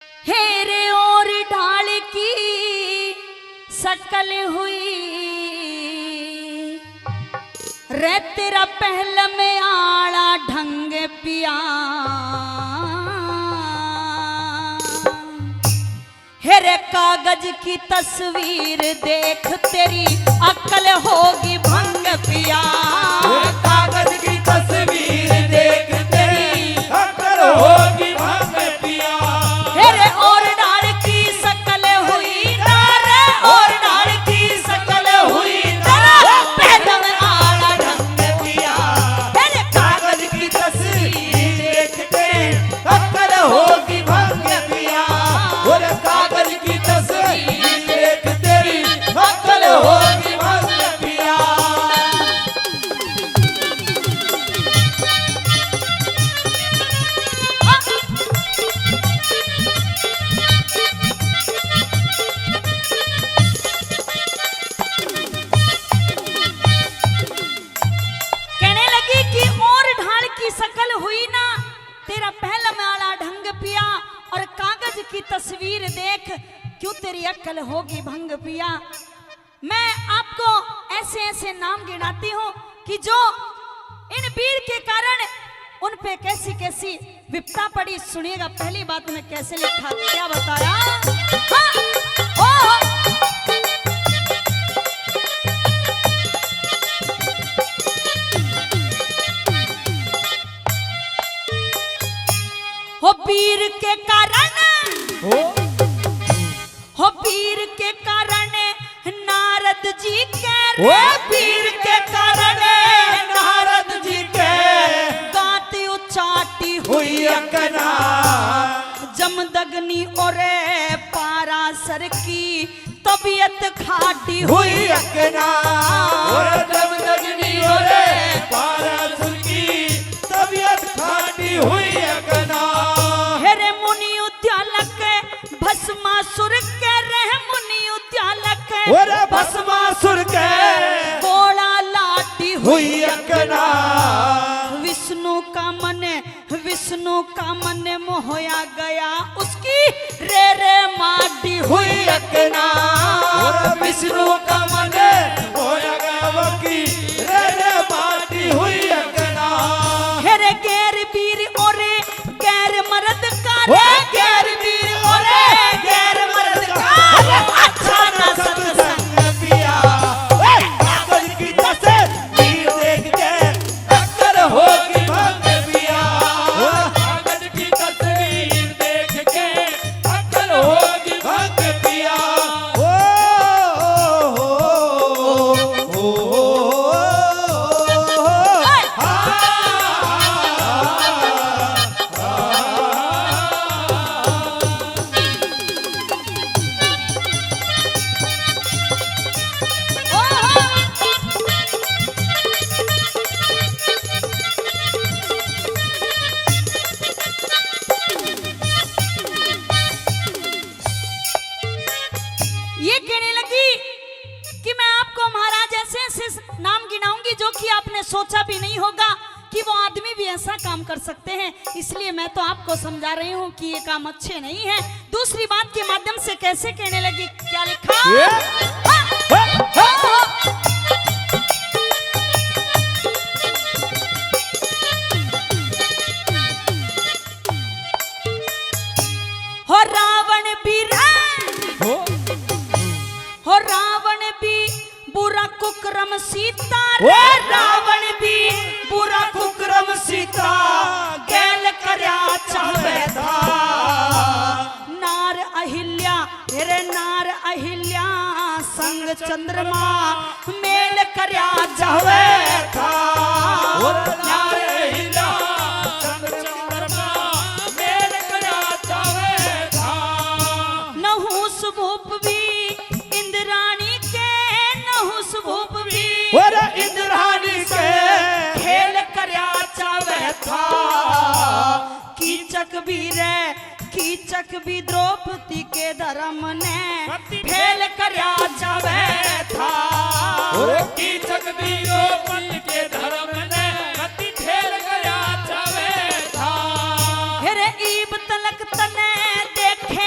हेरे और ढाल की शकल हुई रे तेरा पहल में आड़ा ढंग पिया। हेरे कागज की तस्वीर देख तेरी अक्ल होगी भंग पिया। कागज की तस्वीर देख तेरी अक्ल होगी भंग पिया। हेरे और डाल की शकल हुई नारे और डाल की शकल हुई तेरा पहल में आड़ा ढंग पिया। हेरे कागज की तस्वीर देख तेरी अक्ल होगी भंग पिया। और कागज की तस्वीर देख तेरी अक्ल होगी भंग पिया। कहने लगी कि और ढाल की शकल हुई ना तेरा पहला माला ढंग पिया और कागज की तस्वीर देख क्यों तेरी अक्ल होगी भंग पिया। मैं आपको ऐसे ऐसे नाम गिनाती हूँ कि जो इन वीर के कारण उन पे कैसी कैसी विपदा पड़ी। सुनिएगा पहली बात में कैसे लिखा क्या बताया। हाँ, ओ, हो वीर के कारण हो वीर के कारण नारद जी के वो वीर के कारण नारद जी के गाती उचाटी हुई अकना। जमदग्नि और पारासर की तबीयत खाटी हुई अकना। और जमदग्नि और पारासुर की तबीयत खाटी हुई अकना। हेरे मुनि उद्यालक भस्मासुर के रह मुनि उद्यालक और भस्मासुर के गोला लाटी हुई अकना। विष्णु का मन मोहया गया उसकी रे रे माटी हुई अकना। और विष्णु का मन होया गया की रे रे माटी हुई अकना। हेरे गैर वीर और गैर मर्द का वो गैर वीर और गैर मर्द का अच्छा न सत्संग पिया। कागज की तस्वीर देख के अक्ल होगी भंग पिया। कागज की तस्वीर देख के अक्ल होगी भंग पिया। ये कहने लगी कि मैं आपको महाराज ऐसे ऐसे नाम गिनाऊंगी जो कि आपने सोचा भी नहीं होगा कि वो आदमी भी ऐसा काम कर सकते हैं। इसलिए मैं तो आपको समझा रही हूँ कि ये काम अच्छे नहीं है। दूसरी बात के माध्यम से कैसे कहने लगी क्या लिखा। हो रावण भी हो रावण भी बुरा कुकरम सीता रे रावण भी बुरा कुकरम सीता गैल करया चाहे था। नार अहिल्या रे नार अहिल्या संग चंद्रमा मेल करया चाहे था। नार अहिल्या संग चंद्रमा मेल करया चाहे था। नहुस भूप भी इंद्राणी के नहुस भूप भी और इंद्राणी के खेल करया चावे था। कीचक भी द्रौपदी के धर्म ने खेल करया चावे था। और कीचक भी द्रौपदी के धर्म ने कति खेल करया चावे था। हेरे ईब तलक तने देखे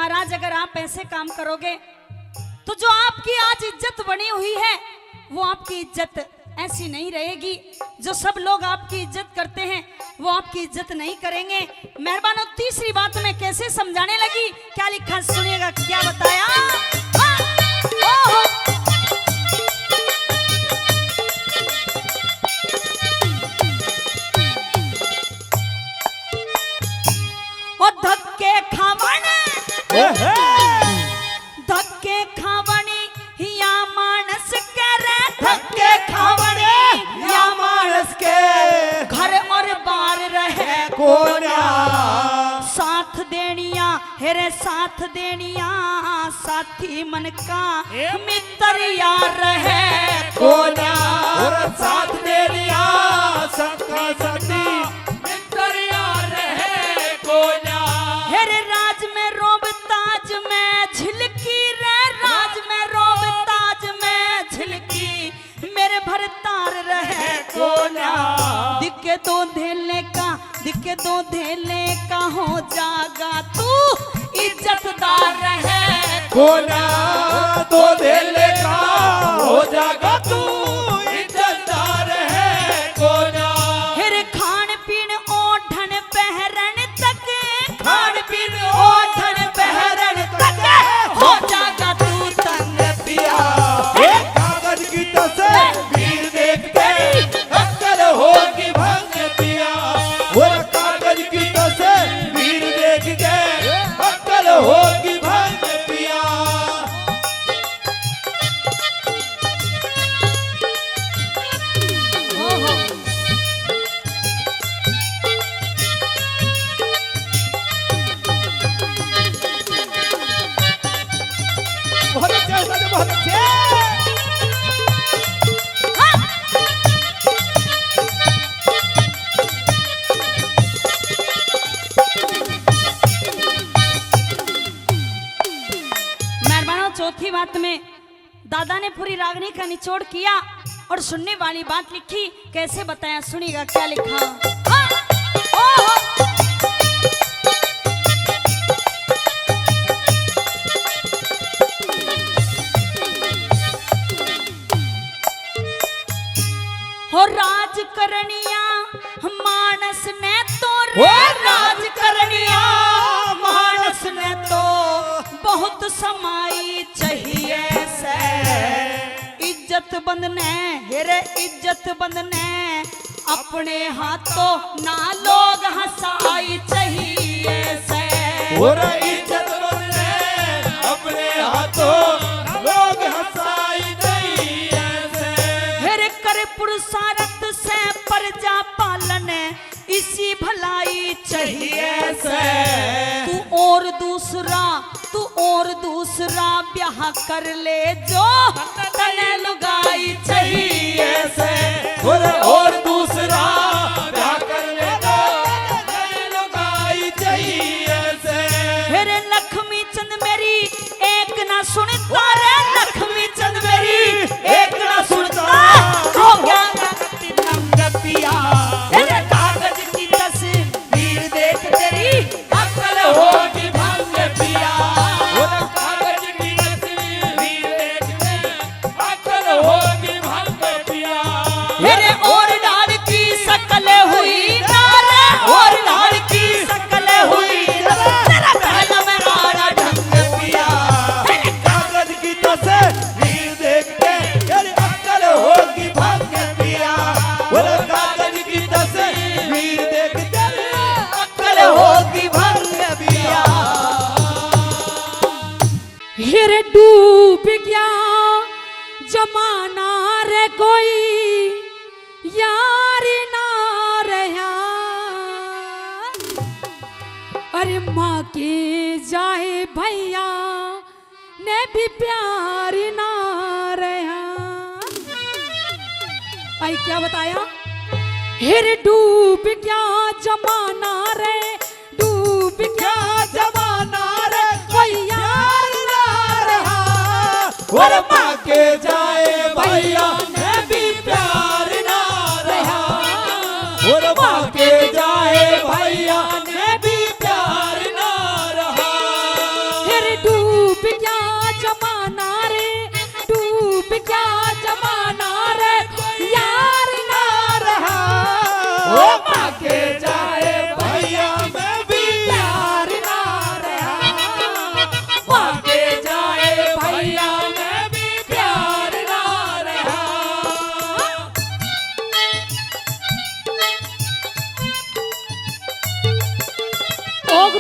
महाराज अगर आप ऐसे काम करोगे तो जो आपकी आज इज्जत बनी हुई है वो आपकी इज्जत ऐसी नहीं रहेगी। जो सब लोग आपकी इज्जत करते हैं वो आपकी इज्जत नहीं करेंगे। मेहरबानो तीसरी बात मैं कैसे समझाने लगी, क्या लिखा सुनिएगा, क्या बताया। और धक्के खावणी या मानस करे, धक्के खावणे या मानस के घर और बार रहे कोन्या, साथ देनिया हेरे साथ देनिया, साथी मन का मित्र यार रहे कोन्या, और साथ दे लिया सबका साथी मित्र यार रहे कोन्या। हेरे राज में रोब ताज में झिलकी रे, राज में रोब ताज में झिलकी, मेरे भर तार रहे कोन्या। दिखे दो धेले का हो जागा तू इज्जतदार रहे कोन्या, दो धेले का हो जागा तू इज्जतदार है कोन्या। हेरे खान पीन ओढ़न पहरन तक, खान पीन ओढ़न पहरन तक हो जागा तू तंग पिया। एक कागज की तस्वीर देख के अक्कल होगी भंग पिया, और कागज की तस्वीर देख के अक्कल होगी भंग पिया। ओहो बहुत अच्छे उस्ताद, बहुत अच्छे। मेहरबानो चौथी बात में दादा ने पूरी रागनी का निचोड़ किया और सुनने वाली बात लिखी, कैसे बताया सुनिएगा, क्या लिखा। ओहो हो राज करनिया मानस ने तो रे, राज करनिया मानस ने तो बहुत समाई चाहिए से, इज्जत बंदने हेरे इज्जत बंदने अपने हाथों ना लोग हंसाई चाहिए से, और इज्जत बंदने अपने हाथों लोग हंसाई नहीं ऐसे। हेरे कर पुरुषार्थ से प्रजा पालन इसी भलाई चाहिए से, तू और दूसरा ब्याह कर ले जो तने लुगाई चाहिए से, और दूसरा ब्याह कर ले तो तने लुगाई चाहिए से। हेरे लक्ष्मी चंद मेरी एक ना सुनता रे, लक्ष्मी चंद मेरी एक ना सुनता, हो गया नंग पिया, हेरे कागज की तस्वीर देख तेरी अक्ल होगी भंग पिया, और कागज की तस्वीर देख के अक्ल होगी भंग पिया। मेरे और डाल की शकल हुई नारे, और डाल की शकल हुई तेरा पहला मेरा ढंग पिया, कागज की तस्वीर देख के तेरी अक्ल होगी भंग पिया, और कागज की तस्वीर देख के तेरी अक्ल होगी भंग पिया। हिर डूब गया जमाना रे, कोई यार ना रहा, अरे माँ के जाए भैया ने भी प्यार ना रहा। आई क्या बताया, हिर डूब गया जमाना रे, डूब गया जमाना रे, कोई यार ना रहा, और माँ के जाए भैया ने भी प्यार ना रहा, और माँ के जाए भैया ने भी प्यार ना रहा।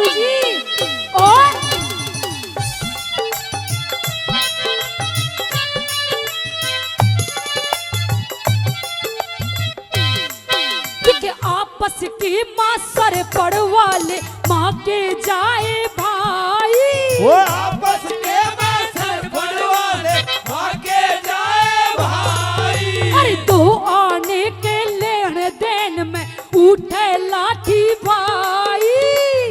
गुरुजी और आपस की माँ सर पड़वा ले माँ के जाए भाई। वो आपस के माँ सर पड़वा ले माँ के जाए भाई। अरे दो आने के लेन देन में उठे लाठी भाई।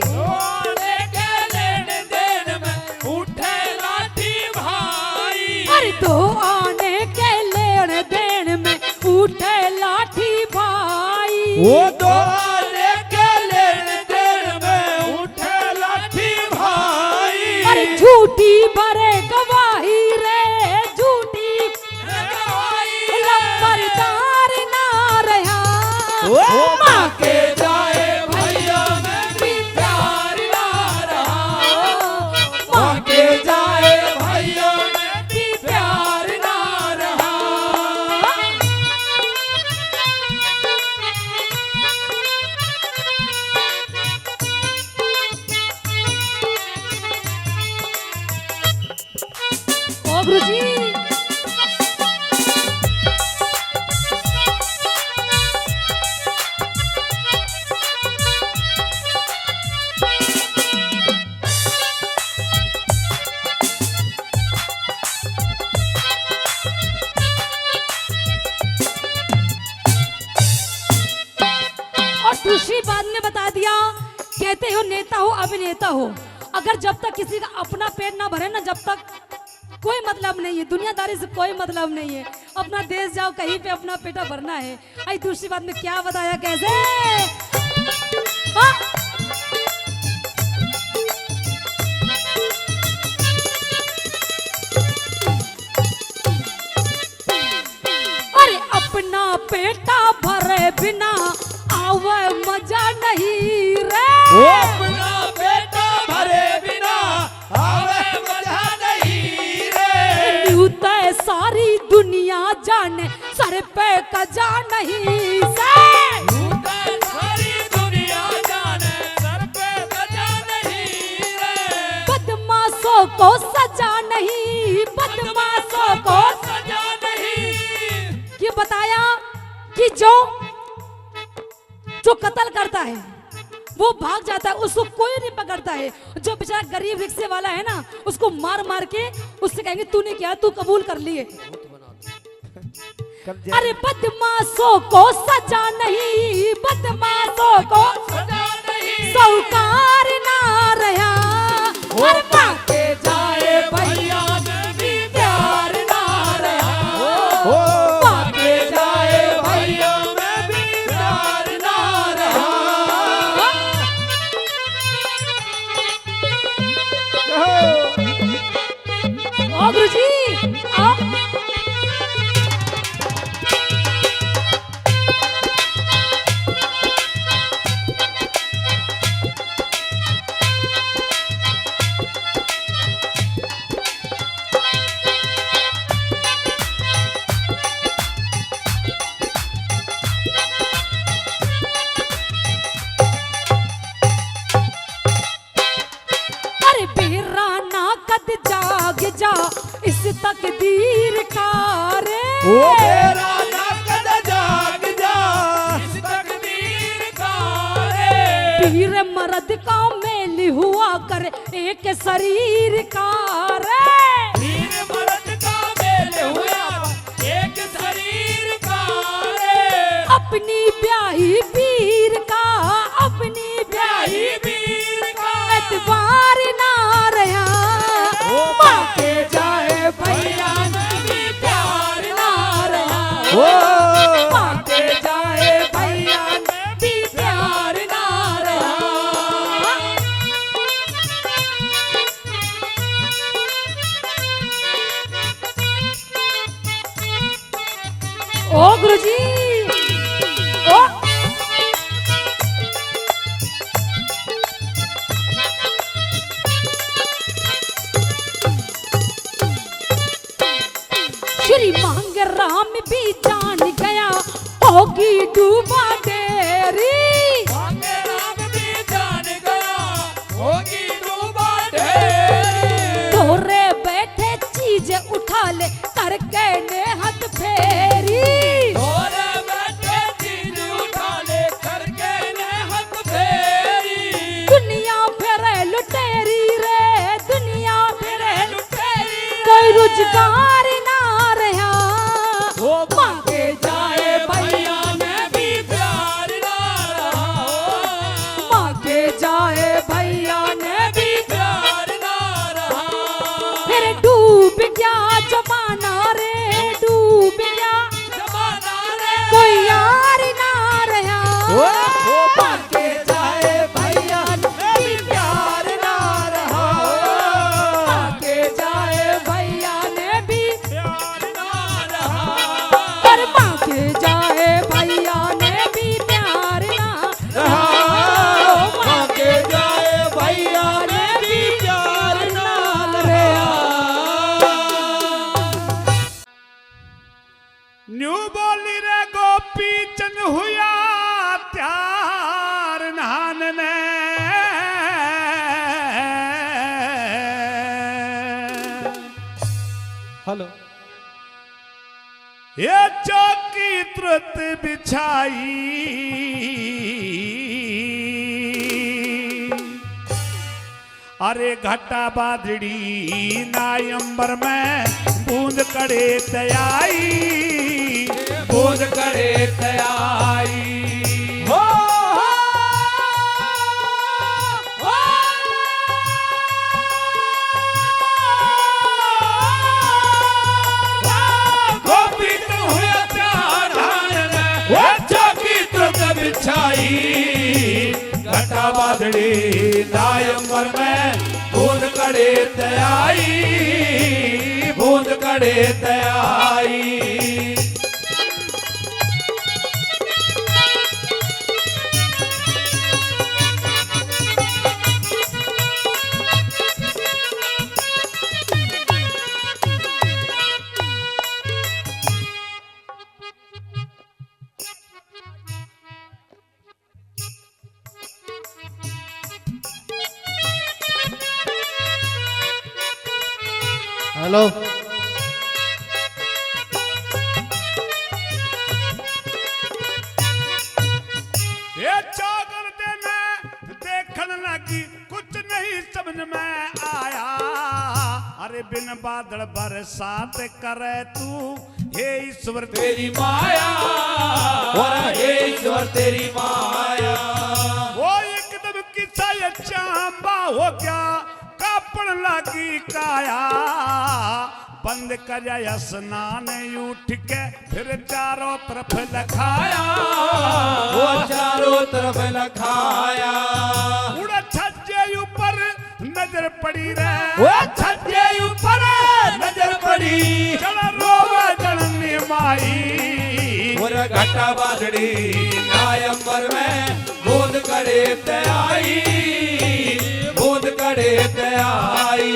दो आने के लेन देन में उठे लाठी भाई। अरे दो आने के लेन देन में उठे लाठी भाई। वो दो आने के लेन देन में उठे लाठी भाई। अरे झूठी भरे गवाही रे झूठी गवाही लंबरदार ना रहा। वो माँ के जाए भैया में भी प्यार ना रहा। माँ के जाए भैया में भी प्यार ना रहा। ओ गुरुजी और दूसरी बात में बता दिया, कहते हो नेता हो अभिनेता हो, अगर जब तक किसी का अपना पेट ना भरे ना, जब तक कोई मतलब नहीं है, दुनियादारी से कोई मतलब नहीं है। अपना देश जाओ कहीं पे अपना पेटा भरना है। आई दूसरी बात में क्या बताया कैसे हाँ? अरे अपना पेटा भरे बिना आवे मजा नहीं रे। वो अपना बेटा भरे बिना आवे मजा नहीं रे। यूं तो सारी दुनिया जाने सर पे कजा नहीं से। सारी दुनिया जाने सर पे कजा नहीं रे। बदमाशों को सजा नहीं, बदमाशों को सजा नहीं। ये बताया कि जो कत्ल करता है वो भाग जाता है, उसको कोई नहीं पकड़ता है। जो बेचारा गरीब रिक्शे वाला है ना, उसको मार मार के उससे कहेंगे तूने किया, तू कबूल कर लिए। अरे बदमाशों को सजा नहीं, बदमाशों को सजा नहीं। सौकार ना रहा। और माँ के जाए भैया में भी प्यार ना रहा। माँ के जाए भैया में भी प्यार ना रहा। ओ गुरुजी आओ। अरे बेराना कद जाग जा इस तकदीर का रे। वो मेरा नकद जाग जा इस तकदीर का रे। पीर मर्द का मेल हुआ कर एक शरीर का रे। वीर मर्द का मेल हुआ एक शरीर का रे। अपनी ब्याही पीर का, अपनी ब्याही वीर का एतबार ना रहा। वो माँ के जाए भैया में भी प्यार ना रहा। वो माँ के जाए भैया में भी प्यार ना रहा। ओ गुरुजी ओ श्री मांग राम भी जान गया होगी डूबा डेरी। मांगे राम भी जान गया रुत बिछाई, अरे घटा बादड़ी नाय अंबर में बूंद कड़े तयाई, बूंद करे तयाई। गोपी तो हुआ चौकी तुरंत बिछाई, घटा बादड़ी नायंबर में बूंद कड़े तयाई, बूंद कड़े तयाई। हेलो ये चौगल देने देखने लगी, कुछ नहीं समझ में आया, अरे बिन बादल बरसात करे तू हे ईश्वर तेरी माया, हे ईश्वर तेरी माया। वो एकदम किसा ये चांबा हो गया, कापड़ लगी काया, बंद कर जाया स्नान उठ के फिर चारों तरफ लखाया, वो चारों तरफ लखाया। उड़ा छज्जे ऊपर नजर पड़ी रे, वो छज्जे ऊपर नजर पड़ी, चढ़ रोवा जननी माई, और घटा बादड़ी नायंबर में बूंद करे तयाई, बूंद करे तयाई।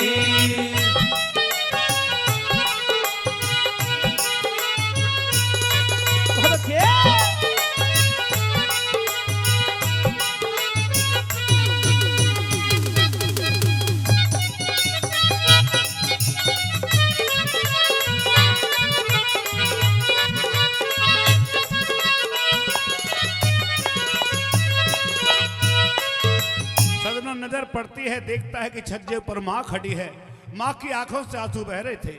सदनों नजर पड़ती है, देखता है कि छज्जे ऊपर माँ खड़ी है, माँ की आंखों से आंसू बह रहे थे।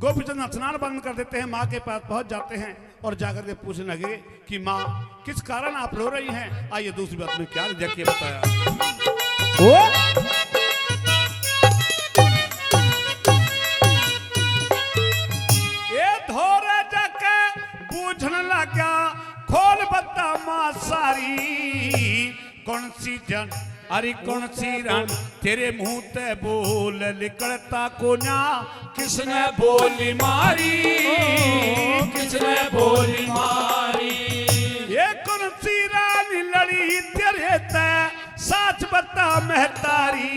गोपीचंद स्नान बंद कर देते हैं, माँ के पास पहुंच जाते हैं और जाकर के पूछने लगे कि माँ किस कारण आप रो रही हैं। आइए दूसरी बात में क्या जाके बताया। ये धोरे जाके बूझने लगा, खोल बता माँ सारी, कौन सी जन अरे कौन सी रन तेरे मुंह ते बोल निकलता को ना, किसने बोली मारी, किसने बोली मारी। ये कौन सी रानी लड़ी तेरे ते, साच बता महतारी,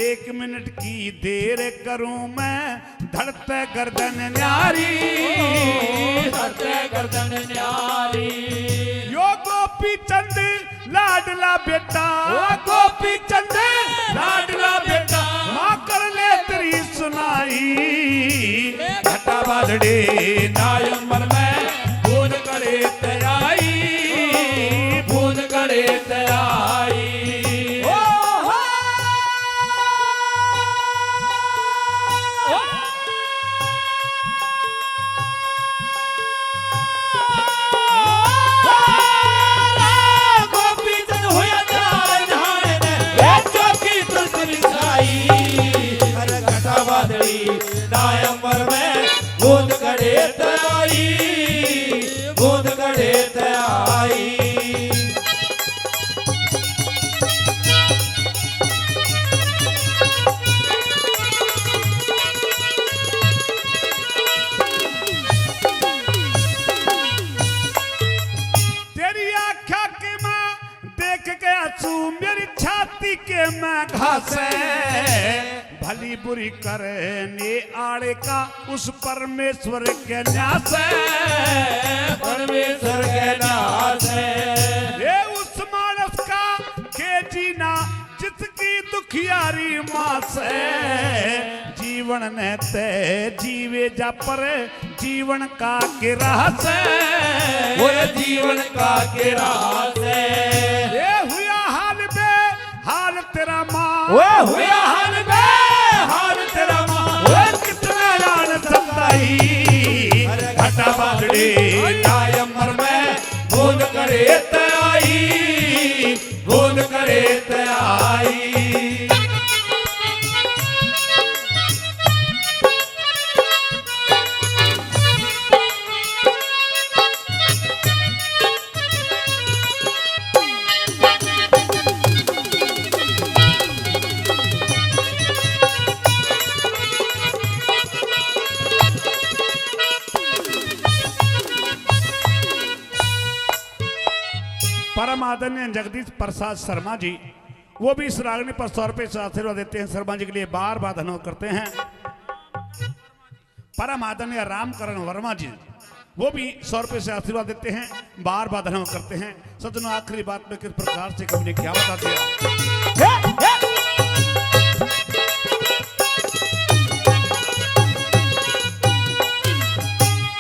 1 मिनट की देर करूं मैं धड़ते गर्दन न्यारी, धड़ते गर्दन न्यारी। यो गोपी चंद लाडला बेटा, गोपी चंद लाडला बेटा, माँ कर ले तेरी सुनाई, घटा बादड़ी नायंबर में बूंद करे तयाई, बूंद करे तयाई। नायंबर में बूंद करे तयाई, बूंद करे तयाई। तेरी आँखा के माँ देख गया तू मेरी छाती के मैं घासे, भली बुरी करने आड़े का उस परमेश्वर के न्यास, परमेश्वर के नास ये उस मानस का के जीना जिसकी दुखियारी माँ से, जीव जीवन ने ते जीवे जा पर जीवन का किराह से और जीवन का किराह से ये हुआ हाल बे हाल तेरा माँ वो हुआ हाल बे हाल तेरा माँ वो कितना जान सताई घटा बादड़ी नायंबर में भूल करे तई भूल करे तई परम आदरणीय जगदीश प्रसाद शर्मा जी वो भी इस रागनी पर 100 रुपए से आशीर्वाद देते हैं। शर्मा जी के लिए बार बार धन्यवाद करते हैं। परम आदरणीय रामकरण वर्मा जी वो भी 100 रुपए से आशीर्वाद देते हैं, बार बार धन्यवाद करते हैं। सज्जनों आखिरी बात में किस प्रकार से कवि ने क्या बता दिया।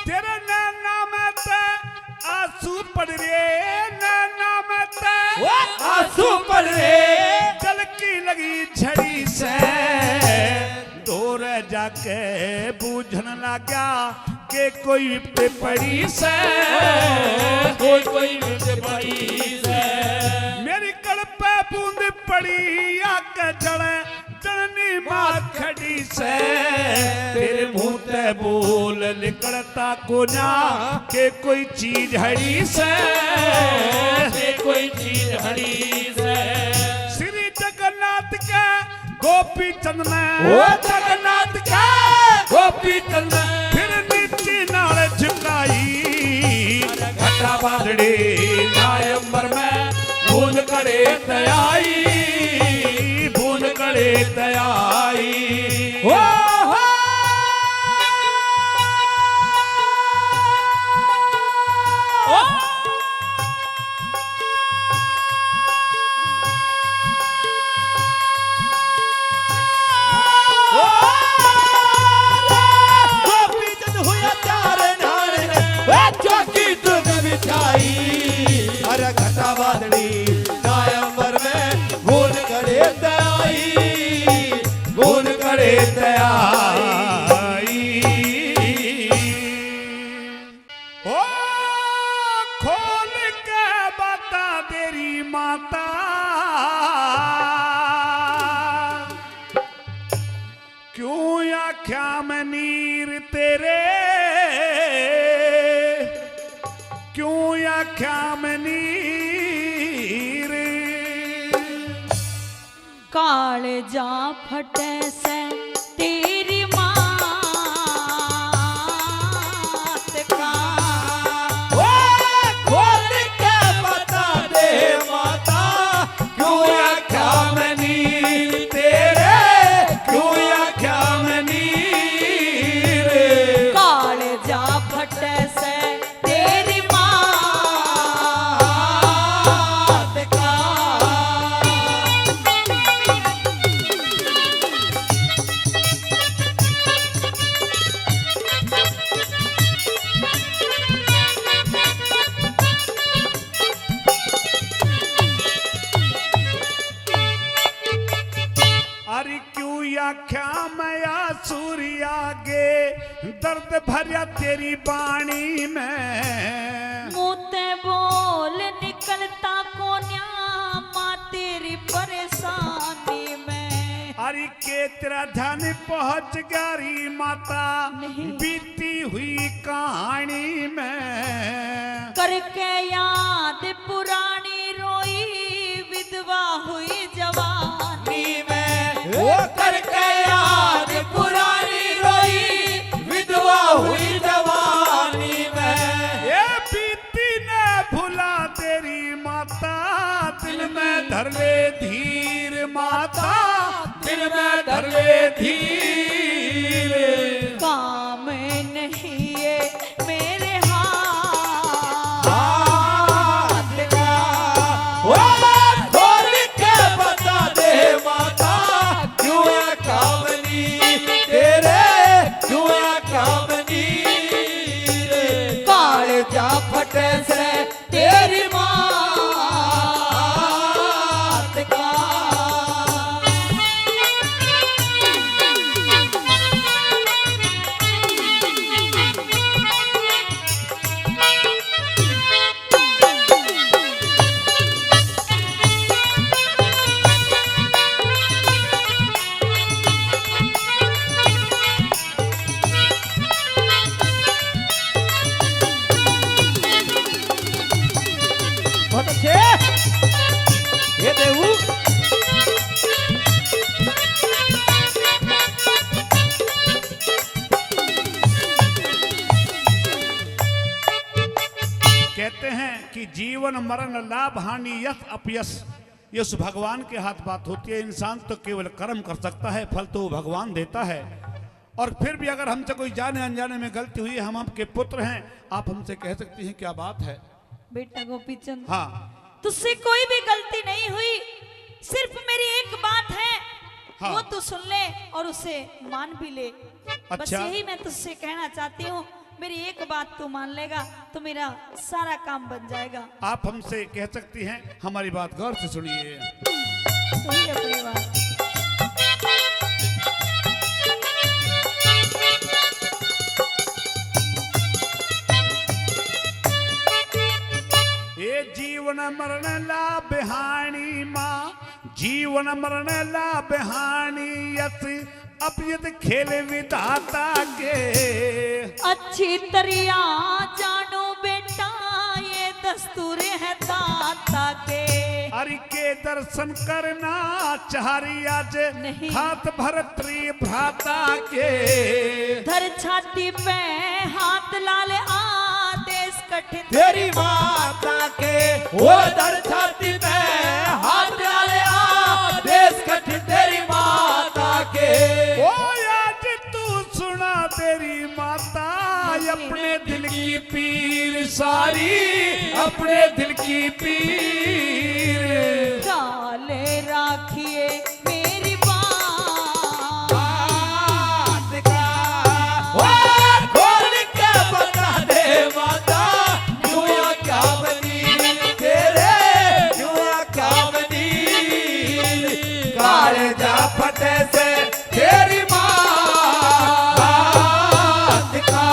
तेरे नैना में ते आंसू पड़ रे नैना में ते आंसू पड़ रे जल की लगी झड़ी से दूर जाके बूझन लगा के कोई विपत्ति पड़ी से कोई बड़ी से मेरी कड़ पे बूंद पड़ी आके जड़े जननी माँ खड़ी से तेरे मुंह ते बोल निकलता को ना के कोई चीज हड़ी से कोई चीज हरी से श्री जगन्नाथ के गोपी चंद में वो जगन्नाथ का गोपी चंद फिर नीचे नाल झुकाई घटा बादड़ी नायंबर में भूल करे तयाई भूल करे तयाई ओ गोपी चंद हुआ चार नारे चौकी तुम बिछाई अरे घटा बादड़ी नायंबर में भूल करे तयाई भूल करे तयाई ओ खोल के बता तेरी माता क्यों आख्या में नीर तेरे क्यों आख्या में नीर काल जा फटे से तेरी मात का ओ खोल के बता दे माता क्यों आख्या में नीर तेरे क्यों आख्या में नीर काल जा फटे से तेरी मात का अरे क्यों आख्या मैं सूर्या गे दर्द भरिया तेरी बाणी में मुते बोल निकलता कोन्या माँ तेरी परेशानी में अरे के तेरा ध्यान पहुंच गरी माता नहीं। बीती हुई कहानी में करके याद पुरानी रोई विधवा हुई जवानी में वो करके याद पुरानी रोई विधवा हुई जवानी में ये बीती ने भुला तेरी माता दिल में धर ले धीर माता दिल में धर ले धीर काम नहीं ये मेरे हाथ हाथ का वो खोल के बता दे माता क्यों कामनी तेरे फटे से तेरी मात का। बहुत अच्छे ये देवू। कहते हैं कि जीवन मरण लाभ हानि यश अपयश ये उस भगवान के हाथ बात होती है। इंसान तो केवल कर्म कर सकता है, फल तो वो भगवान देता है। और फिर भी अगर हमसे कोई जाने अनजाने में गलती हुई है, हम आपके पुत्र हैं, आप हमसे कह सकती हैं क्या बात है। बेटा गोपीचंद, हाँ तुझसे कोई भी गलती नहीं हुई, सिर्फ मेरी एक बात है, हाँ। वो तू सुन ले और उसे मान भी ले। बस अच्छा। यही मैं तुझसे कहना चाहती हूँ, मेरी एक बात तू मान लेगा तो मेरा सारा काम बन जाएगा। आप हमसे कह सकती हैं, हमारी बात गौर से सुनिए। सुनिए अपनी बात। ये जीवन मरण ला बिहानी माँ, जीवन मरण ला बिहानी यस अपयत खेल विधाता के। अच्छी तरिया जानो बेटा, ये दस्तूर है दाता के। हरि के दर्शन करना चाहरी आज नहीं। हाथ भरत्री भ्राता के। धर छाती पे हाथ लाल आदेश कठिन तेरी माता के वो दर छाती पे हाथ डाले आदेश कठिन तेरी माता के। ओ आज तू सुना तेरी माता अपने दिल की पीर सारी, अपने दिल की पीर। काले राखिए मेरी बात, बात का वो खोल के बता दे माता, क्यों क्या बनी तेरे, क्यों क्या बनी कालजा फटे से तेरी मात का।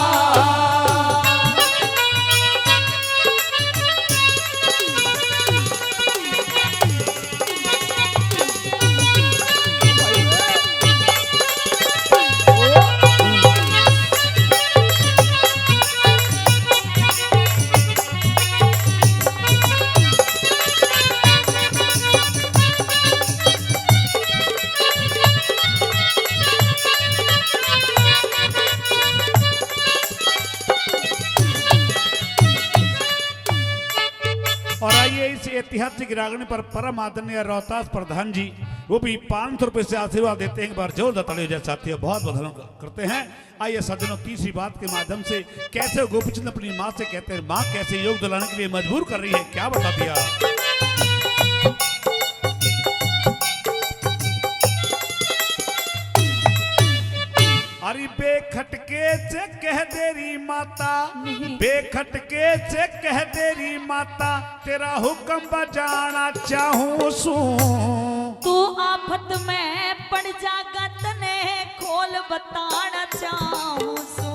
और आइए इस ऐतिहासिक रागनी पर परम आदरणीय रोहतास प्रधान जी वो भी 500 रुपए से आशीर्वाद देते हैं। एक बार जोरदार तालियों जैसे साथियों बहुत बहुत करते हैं। आइए सज्जनों, तीसरी बात के माध्यम से कैसे गोपीचंद अपनी माँ से कहते हैं, माँ कैसे योग दिलाने के लिए मजबूर कर रही है, क्या बता दिया। अरे बेखटके से कह देरी माता, बेखटके से कह देरी माता, तेरा हुक्म बजाना चाहूं सू। तू आफत में पड़ जागा तने खोल बताना चाहूं सू।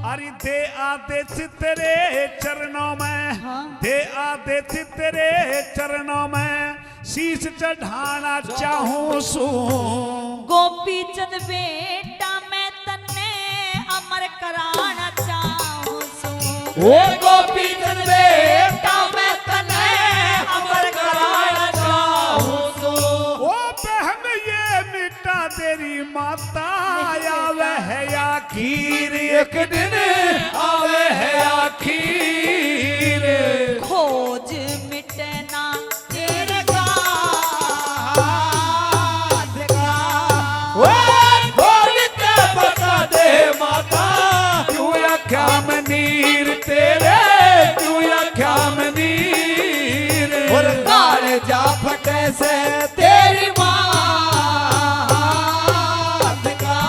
अरे दे आदेश तेरे चरणों में, हाँ। दे आदेश तेरे चरणों में, शीश चढ़ाना चाहूं सू। गोपी चंद बेटा मैं तन्ने अमर कराना चाहूं सू। वो गोपी चंद बेटा मैं तने अमर कराना चाहूं सो। ओ बहन ये मिटा तेरी माता, आवे है आखिर एक दिन, आवे है आखिर। खोज मिटना तेरे खोल के बता दे माता, क्यों क्या मनीर तेरे, क्यों क्या मनीर। और कालजा फटे से तेरी मात का।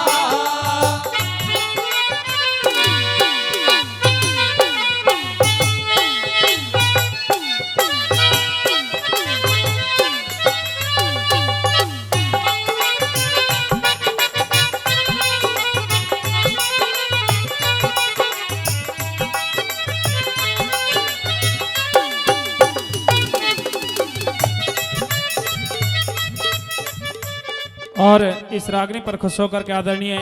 और इस रागनी पर खुश होकर के आदरणीय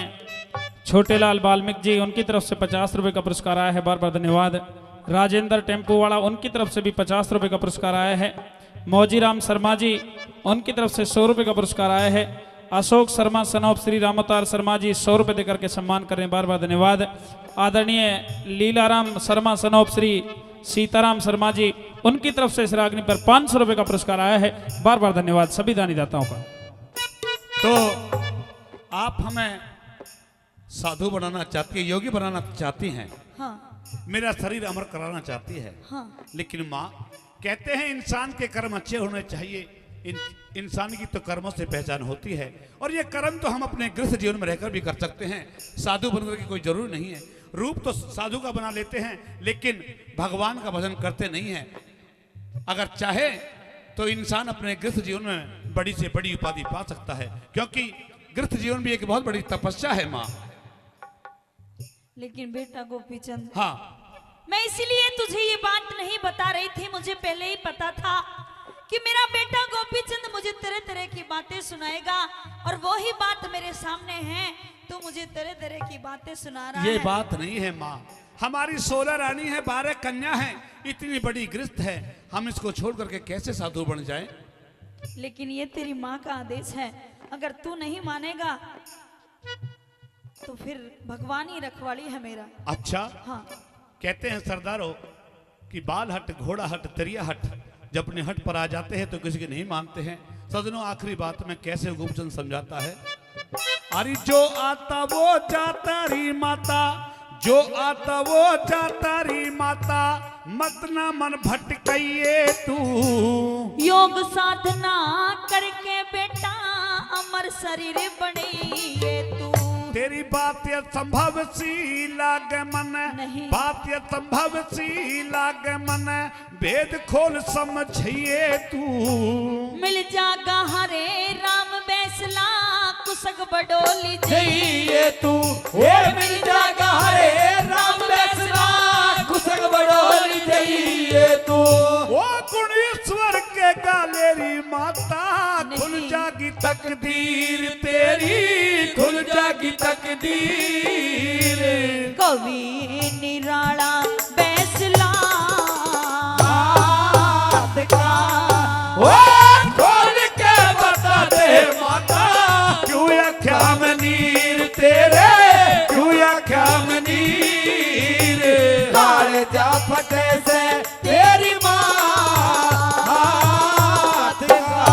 छोटेलाल वाल्मीकि जी उनकी तरफ से 50 रुपए का पुरस्कार आया है, बार बार धन्यवाद। राजेंद्र टेम्पो वाला उनकी तरफ से भी 50 रुपए का पुरस्कार आया है। मौजीराम शर्मा जी उनकी तरफ से 100 रुपए का पुरस्कार आया है। अशोक शर्मा सनौप श्री रामोतार शर्मा जी 100 रुपए देकर के सम्मान करें, बार बार धन्यवाद। आदरणीय लीलाराम शर्मा सनौप श्री सीताराम शर्मा जी उनकी तरफ से इस रागनी पर 500 रुपए का पुरस्कार आया है, बार बार धन्यवाद सभी दानी दाताओं का। तो आप हमें साधु बनाना चाहती है, योगी बनाना चाहती हैं, हाँ मेरा शरीर अमर कराना चाहती है। हाँ लेकिन माँ कहते हैं इंसान के कर्म अच्छे होने चाहिए। इंसान की तो कर्मों से पहचान होती है, और ये कर्म तो हम अपने गृहस्थ जीवन में रहकर भी कर सकते हैं। साधु बनकर की कोई जरूरी नहीं है। रूप तो साधु का बना लेते हैं, लेकिन भगवान का भजन करते नहीं हैं। अगर चाहे तो इंसान अपने गृहस्थ जीवन में बड़ी से बड़ी उपाधि पा सकता है, क्योंकि गृहस्थ जीवन भी एक बहुत बड़ी तपस्या है माँ। लेकिन बेटा गोपीचंद, हाँ, मैं इसीलिए तुझे ये बात नहीं बता रही थी। मुझे पहले ही पता था कि मेरा बेटा गोपीचंद मुझे तरह तरह की बातें सुनाएगा, और वो ही बात मेरे सामने है तो मुझे तरह तरह की बातें सुना रहा ये है। बात नहीं है माँ। हमारी 16 रानी है, 12 कन्या है, इतनी बड़ी गृहस्थ है, हम इसको छोड़ करके कैसे साधु बन जाएं? लेकिन ये तेरी माँ का आदेश है, अगर तू नहीं मानेगा तो फिर भगवान ही रखवाली है मेरा। अच्छा, हाँ, कहते हैं सरदारों कि बाल हट, घोड़ा हट, तरिया हट, जब अपने हट पर आ जाते हैं तो किसी की नहीं मानते हैं। सजनों, आखिरी बात में कैसे गोपचंद समझाता है। अरे जो आता वो जाता री माता, जो आता वो जाता री माता, मत ना मन भटकाइए तू। योग साधना करके बेटा अमर शरीर बनिए तू। तेरी बात ये संभव सी लागे मन, नहीं। बात ये संभव सी लागे मन, भेद खोल समझिए तू। मिल जागा हरे राम बैसला कुसक बडोली जइए तू, हे मिल जागा हरे राम बैसला कुसक बडोली जइए तू। वो गुणेश्वर के गालेरी माता, नहीं। खुल जागी तकदीर तेरी, खुल जागी तकदीर। कवि निराला बैसला बात का ओ खोल के बता दे माता, क्यों आख्या नीर तेरे, क्यों आख्या नीर। काले जा फटे से तेरी माँ हाथ का।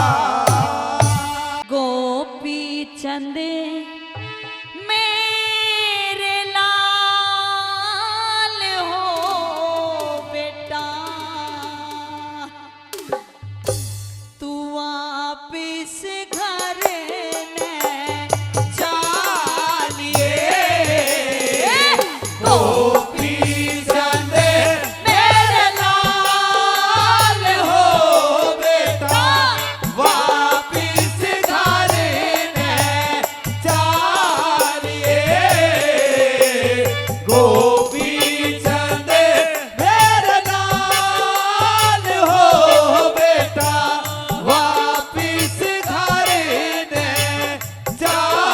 गोपी चंद मेरे लाल हो बेटा, तू वापिस घर ने चालिए गोपी चंद मेरे लाल हो बेटा, वापिस घर ने चालिए। गोपी चंद मेरे लाल हो बेटा, वापिस घर ने चालिए।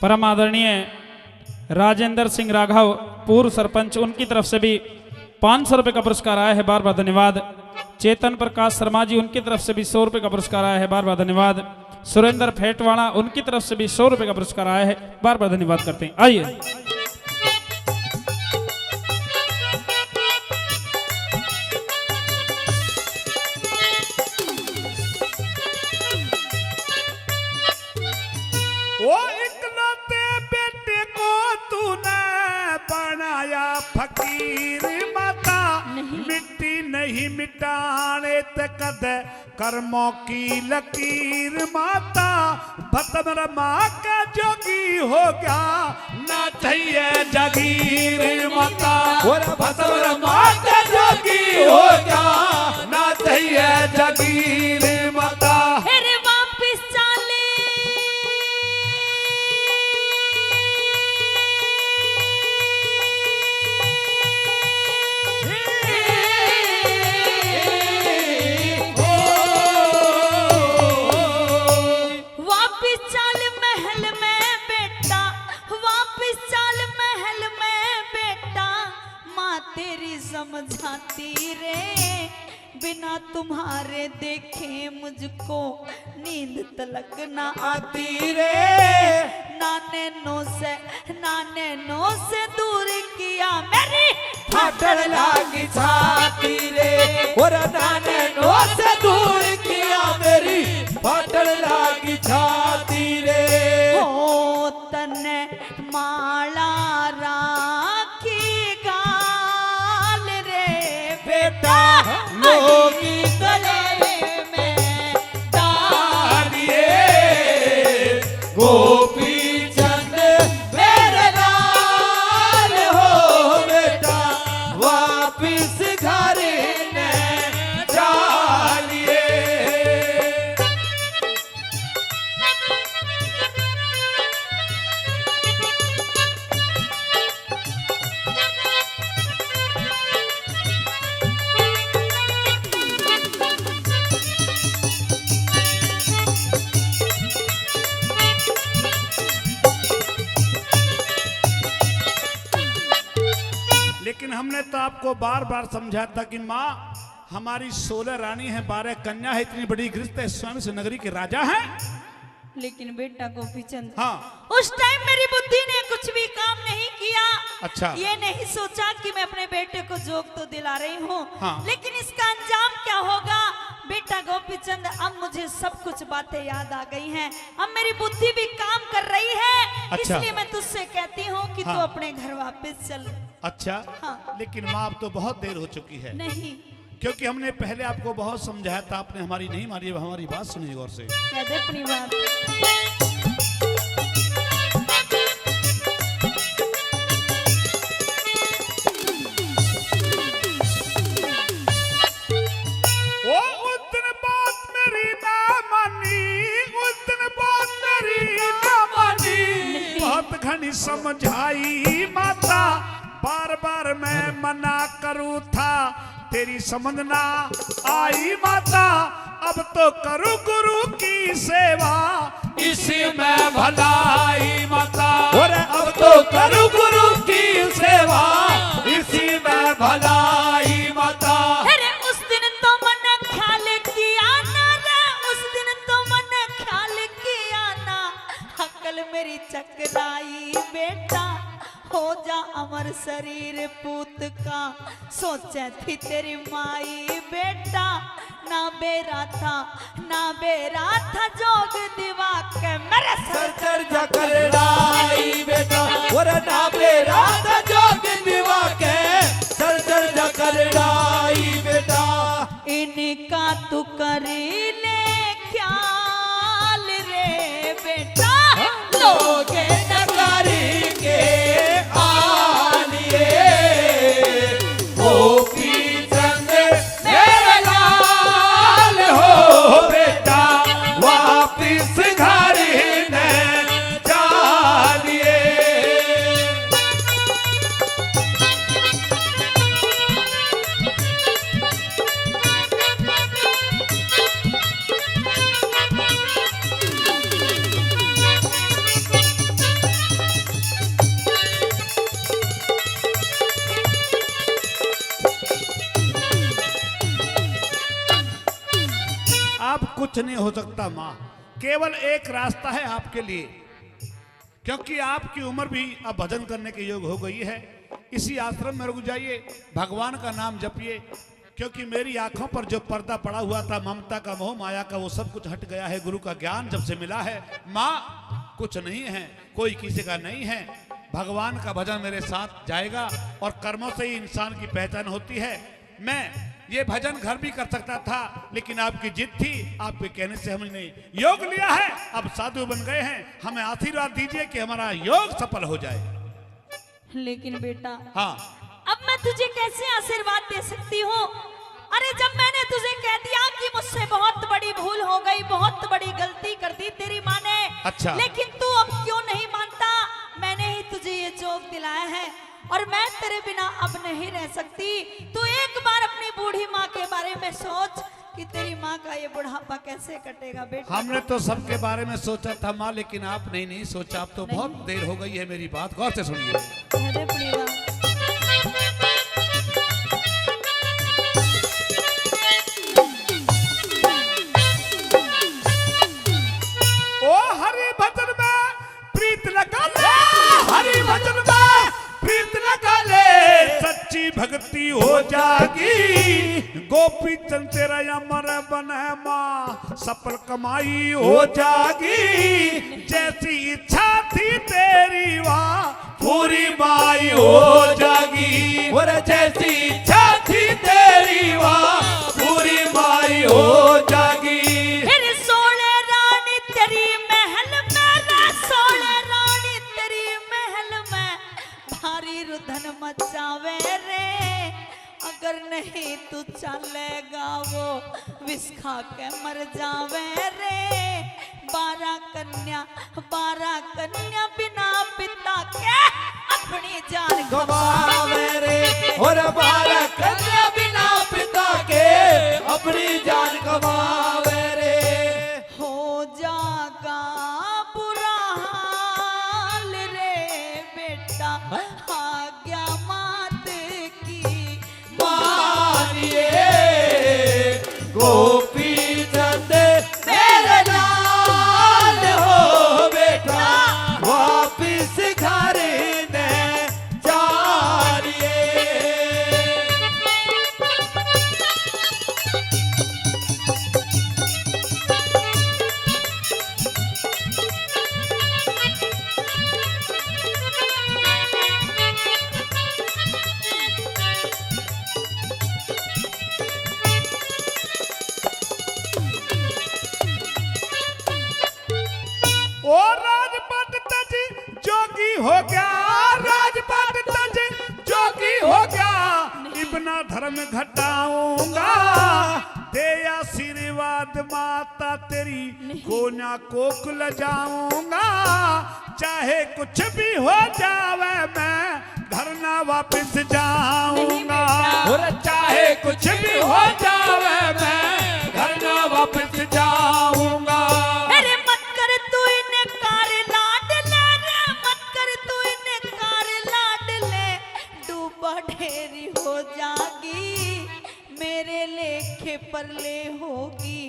परम आदरणीय राजेंद्र सिंह राघव पूर्व सरपंच उनकी तरफ से भी 500 रुपए का पुरस्कार आया है, बार बार धन्यवाद। चेतन प्रकाश शर्मा जी उनकी तरफ से भी 100 रुपए का पुरस्कार आया है, बार बार धन्यवाद। सुरेंद्र फेटवाड़ा उनकी तरफ से भी 100 रुपए का पुरस्कार आया है, बार बार धन्यवाद करते हैं। आइए वो इकलौते बेटे को तूने बनाया फकीर माता, नहीं। मिट्टी नहीं मिट मिटाने ते कद कर्मों की लकीर माता भतम माँ का जोगी हो गया ना चाहिए जागीर माता भतम माँ का जोगी हो गया ना चाहिए जागीर माता। अरे वापिस चाले वापिस चाल महल में बेटा, वापिस चाल महल में बेटा, माँ तेरी समझाती रे, बिना तुम्हारे देखे मुझको नींद तलक ना आती रे। नाने नो से दूर किया मेरी फाटल लागी छाती रे और नाने नो से दूर किया मेरी फाटल लागी छाती रे। हो तने माला राखी गाल रे बेटा, लोगी गले में डालिए गोपी चंद मेरे लाल हो बेटा, वापिस घर ने डालिए। लेकिन हमने तो आपको बार बार समझाया था कि माँ हमारी 16 रानी है, 12 कन्या है, इतनी बड़ी गृहस्थ है, स्वयं से नगरी के राजा हैं। लेकिन बेटा गोपीचंद, हाँ उस टाइम मेरी बुद्धि ने कुछ भी काम नहीं किया। अच्छा। ये नहीं सोचा कि मैं अपने बेटे को जोग तो दिला रही हूँ, हाँ। लेकिन इसका अंजाम क्या होगा। बेटा गोपीचंद, अब मुझे सब कुछ बातें याद आ गई हैं, अब मेरी बुद्धि भी काम कर रही है। अच्छा। इसलिए मैं तुझसे कहती हूँ कि हाँ। तू अपने घर वापस चल। अच्छा हाँ। लेकिन माँ अब तो बहुत देर हो चुकी है, नहीं, क्योंकि हमने पहले आपको बहुत समझाया था, आपने हमारी नहीं मानी। अब हमारी बात सुनिए गौर से। कह दे अपनी बात। ओ उस दिन बात मेरी ना मानी, उस दिन बात मेरी ना मानी, बहुत घनी समझाई माता, बार बार मैं मना करूँ था, तेरी समझ ना आई माता, अब तो करूँ गुरु की सेवा, इसी में भलाई माता। और अब तो करूं गुरु की सेवा, इसी में भलाई माता। अरे उस दिन तो मैंने ख्याल किया ना रे, उस दिन तो मैंने ख्याल किया ना, अकल मेरी चकराई बेटा, हो जा अमर शरीर पूत का, सोचे थी तेरी माई बेटा, ना बेरा था जोग दिवा के मेरे सर चढ़ जा करड़ाई बेटा, और ना बेरा था जोग दिवा के, सर चढ़ जा करड़ाई बेटा। इनका तू करी ले ख्याल रे बेटा, लोगे नगारी के आलिए गोपी चंद मेरे लाल हो बेटा, वापिस घर ने डालिए। अब कुछ नहीं हो सकता माँ, केवल एक रास्ता है आपके लिए, क्योंकि आपकी उम्र भी अब भजन करने के योग हो गई है। इसी आश्रम में रुक जाइए, भगवान का नाम जपिए, क्योंकि मेरी आंखों पर जो पर्दा पड़ा हुआ था, ममता का मोह माया का, वो सब कुछ हट गया है। गुरु का ज्ञान जब से मिला है माँ, कुछ नहीं है, कोई किसी का नहीं है। भगवान का भजन मेरे साथ जाएगा और कर्मों से ही इंसान की पहचान होती है। मैं ये भजन घर भी कर सकता था, लेकिन आपकी जिद थी, आपके कहने से हमने योग लिया है। अब साधु बन गए हैं, हमें आशीर्वाद दीजिए कि हमारा योग सफल हो जाए। लेकिन बेटा, हाँ, अब मैं तुझे कैसे आशीर्वाद दे सकती हूँ? अरे जब मैंने तुझे कह दिया कि मुझसे बहुत बड़ी भूल हो गई, बहुत बड़ी गलती कर दी तेरी माँ ने, अच्छा। लेकिन तू अब क्यों नहीं मानता? मैंने ही तुझे ये जोग दिलाया है और मैं तेरे बिना अब नहीं रह सकती। तू एक बार अपनी बूढ़ी माँ के बारे में सोच कि तेरी माँ का ये बुढ़ापा कैसे कटेगा बेटा। हमने तो सबके बारे में सोचा था माँ, लेकिन आप नहीं सोचा। अब तो बहुत देर हो गई है, मेरी बात गौर से सुनिए। अरे बुढ़िया, ओ हरि भजन में प्रीत लगा ले, हरि भजन में प्रीत लगा ले, सच्ची भक्ति हो जागी। गोपी चंद तेरा अमर बने माँ, सफल कमाई हो जागी। जैसी इच्छा थी तेरी वहाँ पूरी माई हो जागी। और जैसी इच्छा थी तेरी वहाँ पूरी माई हो जागी। फिर सोले रानी तेरी महल में रे, सोले रानी तेरी महल में भारी रुधन मचावे रे। अगर नहीं तू चलेगा वो विष खा के मर जावे रे। 12 कन्या बिना पिता के अपनी जान गवावे रे। और 12 कन्या बिना पिता के अपनी जान गवावे रे। हो जागा बुरा हाल रे बेटा, आज्ञा मात की मानिए गोपी चंद मेरे लाल हो बेटा, वापिस घर ने जानिए। और राजपाट तज जोगी हो गया, राजपाट तज जोगी हो गया। इबना धर्म घटाऊंगा, दे आशीर्वाद माता तेरी, कोना कोक लजाऊंगा। चाहे कुछ भी हो जावे मैं घर ना वापस जाऊंगा। और चाहे कुछ भी हो जावे मैं घर ना वापस जाऊंगा। अरे मत कर तू इनकार लाड ले रे, मत कर तू इनकार लाड ले। डूबा ढेरी हो जागी, मेरे लेखे पर ले होगी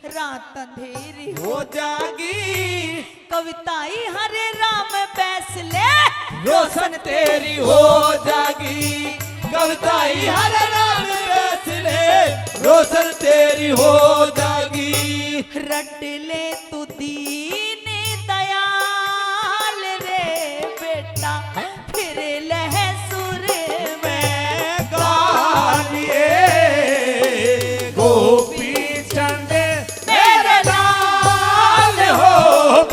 रात अंधेरी हो जागी। कविताई हरे राम बैसले, रोशन तेरी हो जागी। कविताई हर राम फैसले, रोशन तेरी हो जागी। रट ले तू दीन दयाल रे बेटा, फिर लह सुर में गालिए गोपी चंद मेरे लाल हो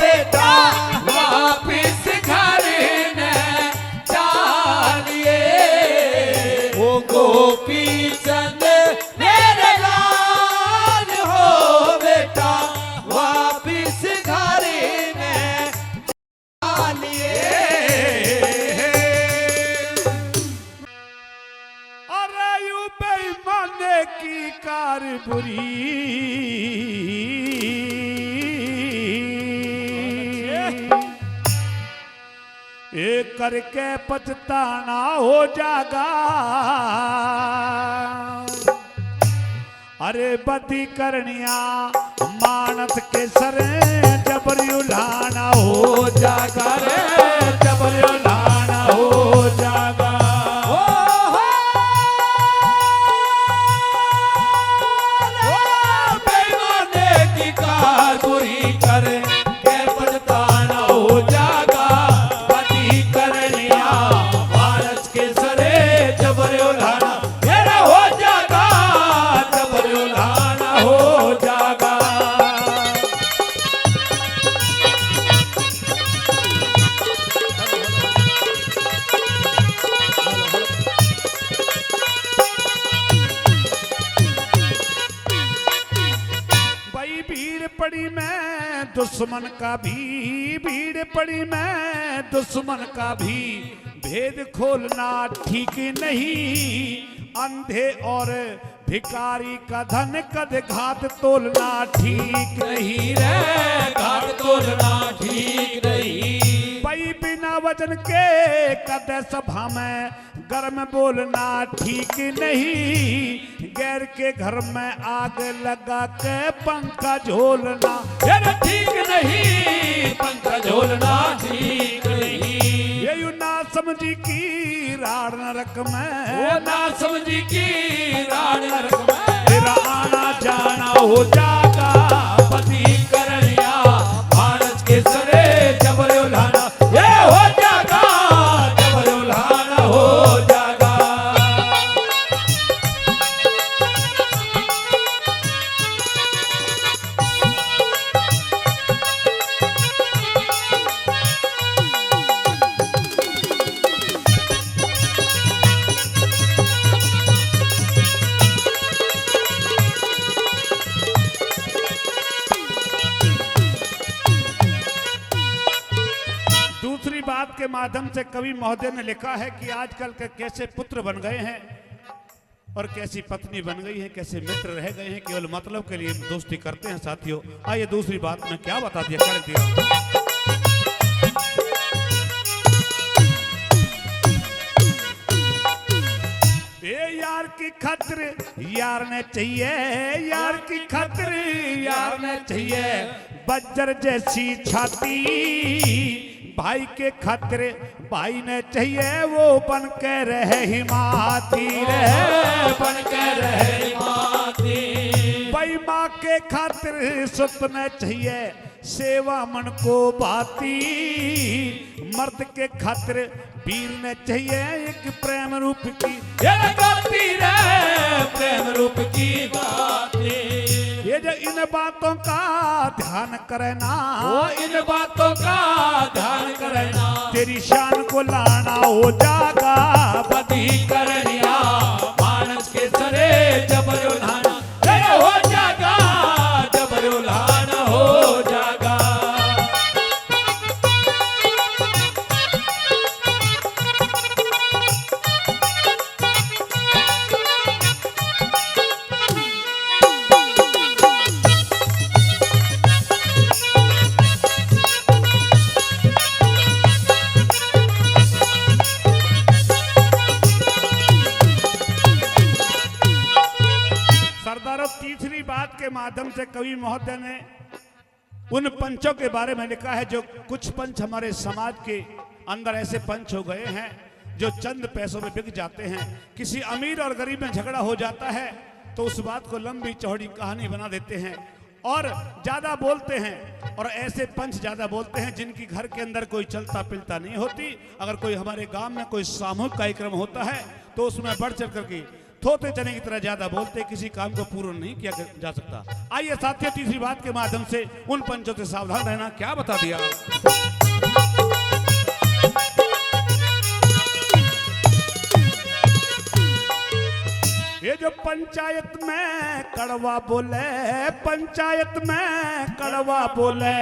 बेटा, वापिस घर ने जानिए। वो गोपी चंद मेरे लाल हो बेटा, वापिस घर ने जानिए। अरे यू बेईमाने की कार बुरी, एक करके पछताना हो जागा। अरे बदी करनिया मानस के सर जबरी उलाना हो जागा रे, जबरी उलाना हो जागा। बेईमाने की कार बुरी करे के पछताना हो जागा। पति करनिया भारत के सरे जबर उलाना मेरा हो जागा। भीड़ पड़ी मैं दुश्मन का भी, भीड़ पड़ी मैं दुश्मन का भी, भेद खोलना ठीक नहीं, अंधे और भिखारी का धन कद घात तोलना ठीक नहीं रे, घाट तोलना ठीक नहीं। पई बिना वजन के कद सभा में गर्म बोलना ठीक नहीं, गैर के घर में आग लगा के पंखा झोलना यार ठीक नहीं, पंखा झोलना ठीक नहीं। ये यू ना समझी की राड़ नरक में, वो ना समझी की राड नरक में, तेरा आना जाना हो जागा पति करनिया भारत के सरे जबर उल्हाना, ये हो जागा जबर उल्हाना हो जागा। दूसरी बात के माध्यम से कवि महोदय ने लिखा है कि आजकल के कैसे पुत्र बन गए हैं और कैसी पत्नी बन गई है, कैसे मित्र रह गए हैं, केवल मतलब के लिए दोस्ती करते हैं साथियों। आइए दूसरी बात में क्या बता दिया कर दिया। यार की खातिर यार ने चाहिए, यार की खातिर यार ने चाहिए, बज्जर जैसी छाती भाई के खातिर भाई ने चाहिए, वो बन के रहे हिमाती रहे, बन के रहे माती। भाई माँ के खातिर सुतने चाहिए, सेवा मन को भाती, मर्द के खातिर वीर ने चाहिए एक प्रेम रूप की, ये गाती रे प्रेम रूप की बातें। ये जो इन बातों का ध्यान करना, वो इन बातों का ध्यान करना, तेरी शान को लाना हो जागा पति करनिया मानस के सरे जबर उल्हाना, ये हो जागा जबर उल्हाना हो जागा। सरदारों, तीसरी बात के माध्यम से कवि महोदय ने उन पंचों के बारे में लिखा है जो कुछ पंच हमारे समाज के अंदर ऐसे पंच हो गए हैं जो चंद पैसों में बिक जाते हैं। किसी अमीर और गरीब में झगड़ा हो जाता है तो उस बात को लंबी चौड़ी कहानी बना देते हैं और ज्यादा बोलते हैं, और ऐसे पंच ज्यादा बोलते हैं जिनकी घर के अंदर कोई चलता पिलता नहीं होती। अगर कोई हमारे गांव में कोई सामूहिक कार्यक्रम होता है तो उसमें बढ़ चढ़ करके थोते चने की तरह ज्यादा बोलते, किसी काम को पूर्ण नहीं किया जा सकता। आइए साथियों, तीसरी बात के माध्यम से उन पंचों से सावधान रहना क्या बता दिया। ये जो पंचायत में कड़वा बोले, पंचायत में कड़वा बोले,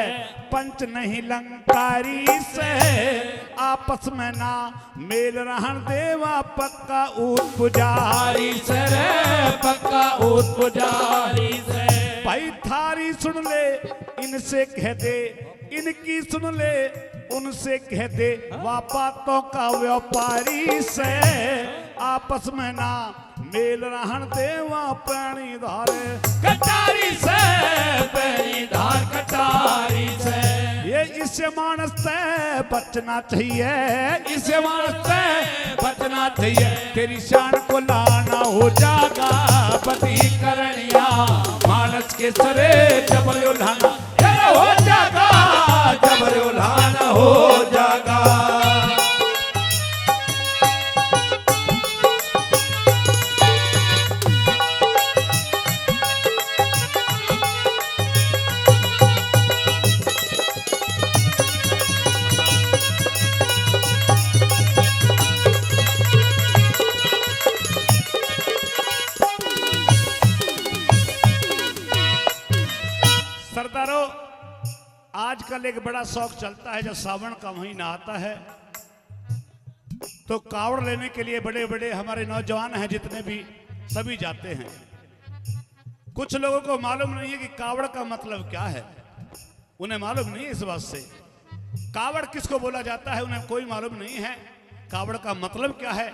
पंच नहीं लंकारी से आपस में ना मेल रहन देवा, पक्का ऊट पुजारी से रे पक्का ऊट पुजारी से। भाई थारी सुन ले इनसे कह दे, इनकी सुन ले उनसे कह दे, वा बातों का व्यापारी से आपस में ना मेल रहन देवा, पैणी धारे कटारी से पैनी धार कटारी से। ये इससे मानस से बचना चाहिए, इसे मानस से बचना चाहिए, तेरी शान को लाना हो जागा पति करनिया मानस के सरे जबर उल्हाना, ये हो जागा जबर उल्हाना हो जागा। सुनता रहो। आजकल एक बड़ा शौक चलता है, जब सावन का महीना आता है तो कावड़ लेने के लिए बड़े बड़े हमारे नौजवान हैं जितने भी, सभी जाते हैं। कुछ लोगों को मालूम नहीं है कि कावड़ का मतलब क्या है, उन्हें मालूम नहीं है। इस बात से कावड़ किसको बोला जाता है उन्हें कोई मालूम नहीं है। कावड़ का मतलब क्या है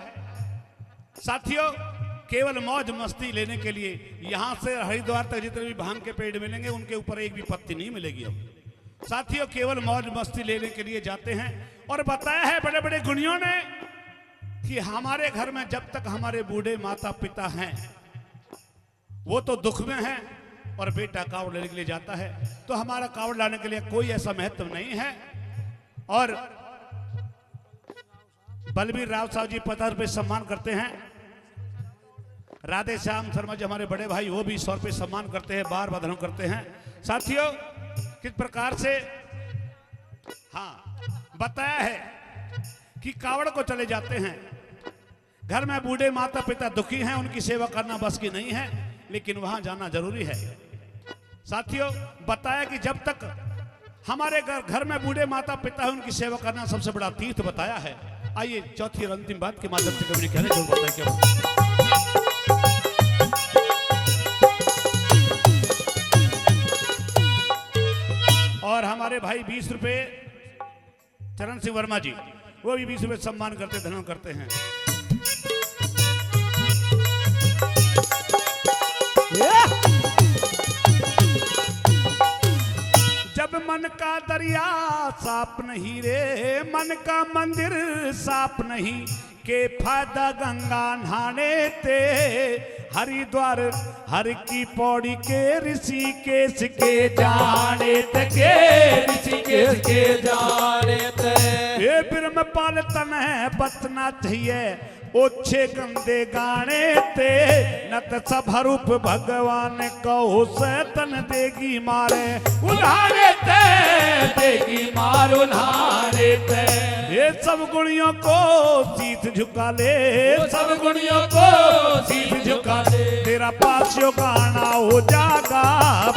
साथियों? केवल मौज मस्ती लेने के लिए यहां से हरिद्वार तक जितने भी भांग के पेड़ मिलेंगे उनके ऊपर एक भी पत्ती नहीं मिलेगी। अब साथियों केवल मौज मस्ती लेने के लिए जाते हैं। और बताया है बड़े बड़े गुणियों ने कि हमारे घर में जब तक हमारे बूढ़े माता पिता हैं वो तो दुख में हैं और बेटा कावड़ लेने के लिए जाता है, तो हमारा कावड़ लाने के लिए कोई ऐसा महत्व नहीं है। और बलबीर राव साहब जी 50 रुपये सम्मान करते हैं। राधे श्याम शर्मा जी हमारे बड़े भाई वो भी 100 रुपये सम्मान करते हैं, बार बधाई करते हैं। साथियों किस प्रकार से हाँ बताया है कि कावड़ को चले जाते हैं। घर में बूढ़े माता पिता दुखी हैं, उनकी सेवा करना बस की नहीं है, लेकिन वहां जाना जरूरी है। साथियों बताया कि जब तक हमारे घर में बूढ़े माता पिता है उनकी सेवा करना सबसे बड़ा तीर्थ बताया है। आइए चौथी और अंतिम बात के माध्यम से कभी कहने जो बताया क्या। और हमारे भाई 20 रुपए चरण सिंह वर्मा जी वो भी 20 रुपए सम्मान करते धन करते हैं। जब मन का दरिया साफ नहीं रे, मन का मंदिर साफ नहीं, के फायदा गंगा नहाने ते। हरिद्वार हर की पौड़ी के ऋषिकेश के जाने तके, ऋषिकेश के जाने ते। ये ब्रह्म पाल तन है बचना चाहिए ओछे गंदे गाने ते। नत सभरूप भगवान कहो से तन देगी मारे उल्हारे ते, देगी मार उल्हारे ते। ये सब गुणियों को शीत झुका ले, सब गुणियों को शीत झुका ले। तेरा पासियों गाना हो जागा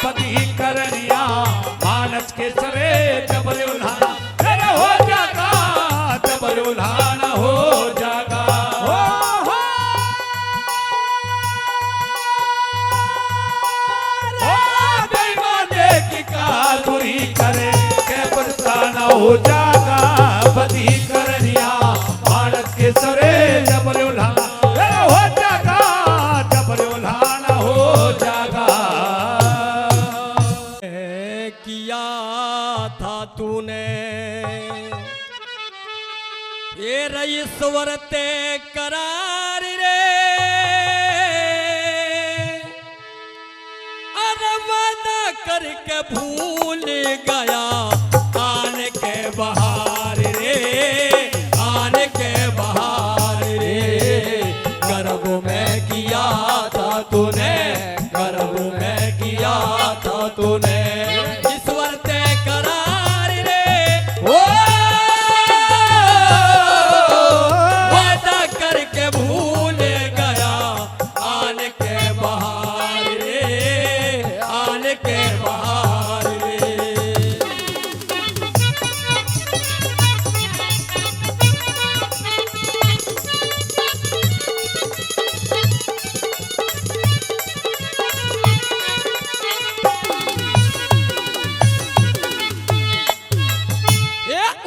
बदी करनिया, मानस के सरे जबल उल्हाना तेरा हो जागा, जबल उल्हाना हो जागा। बुरी करे के बरसाना हो जागा बदी करनिया, भारत के सरे जबल उल्हाना हो जागा, जबल उल्हाना हो जागा। किया था तूने ये रईश्वर ते करार रे, करके भूल गया आन के बहार रे, आन के बहार रे। गर्भ में किया था तूने, गर्भ में किया था तूने ईश्वर ते करार रे। ओ वादा करके भूल गया आन के बहार रे, आन के बहार रे।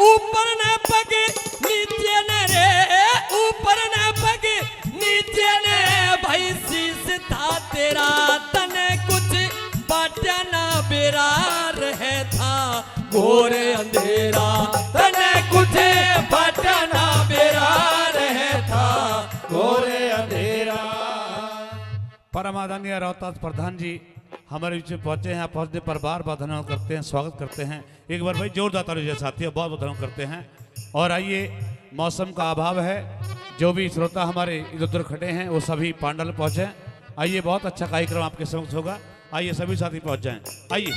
ऊपर न पग नीचे न रे, ऊपर न पग नीचे न भाई शीश था तेरा, तने कुछ बाटा ना बेरार है था घोर अंधेरा, तने कुछ बाटा ना बेरार है था घोर अंधेरा। परम आदरणीय रोहतास प्रधान जी हमारे बीच में पहुंचे हैं। पहुंचने पर बार बार धन्यवाद करते हैं, स्वागत करते हैं। एक बार भाई जोरदार तालियों से साथियों बहुत बहुत धन्यवाद करते हैं। और आइए मौसम का अभाव है, जो भी श्रोता हमारे इधर उधर खड़े हैं वो सभी पांडल पहुंचे। आइए बहुत अच्छा कार्यक्रम आपके समक्ष होगा, आइए सभी साथी पहुंच जाएं। आइए